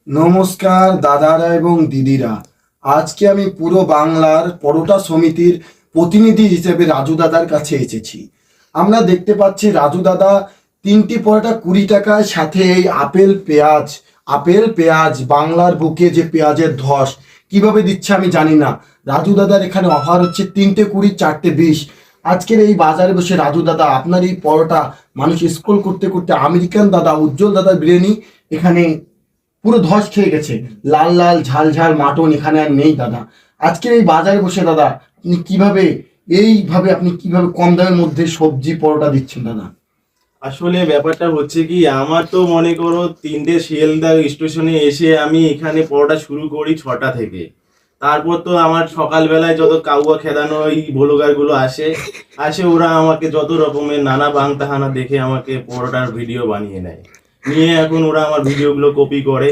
নমস্কার দাদারা এবং দিদিরা। আজকে আমি পুরো বাংলার পরোটা সমিতির প্রতিনিধি হিসেবে রাজু দাদার কাছে এসেছি। আমরা দেখতে পাচ্ছি রাজু দাদা তিনটি পরোটা 20 টাকায়, সাথে এই আপেল পেঁয়াজ বাংলার বুকে যে পেঁয়াজের ধস কিভাবে দিচ্ছে আমি জানি না। রাজু দাদার এখানে অফার হচ্ছে 3টে 20 4টে 20। আজকের এই বাজারে বসে রাজু দাদা আপনার এই পরোটা মানুষ স্ক্রল করতে করতে আমেরিকান দাদা উজ্জ্বল দাদার বিরিয়ানি এখানে পুরো ধস খেয়ে গেছে। লাল লাল ঝাল ঝাল মাটন এখানে আর নেই দাদা। আজকের এই বাজারে বসে দাদা আপনি কিভাবে কম দামের মধ্যে সবজি পরোটা দিচ্ছেন দাদা? আসলে ব্যাপারটা হচ্ছে কি, আমার তো মনে করো 3টে শিয়ালদা স্টেশনে এসে আমি এখানে পড়াটা শুরু করি 6টা থেকে। তারপর তো আমার সকালবেলায় যত কাউয়া খেদানো এই ব্লগার গুলো আসে আসে ওরা আমাকে যত রকমের নানা বাংতাহানা দেখে আমাকে পরোটার ভিডিও বানিয়ে নেয়। নিয়ে এখন ওরা আমার ভিডিওগুলো কপি করে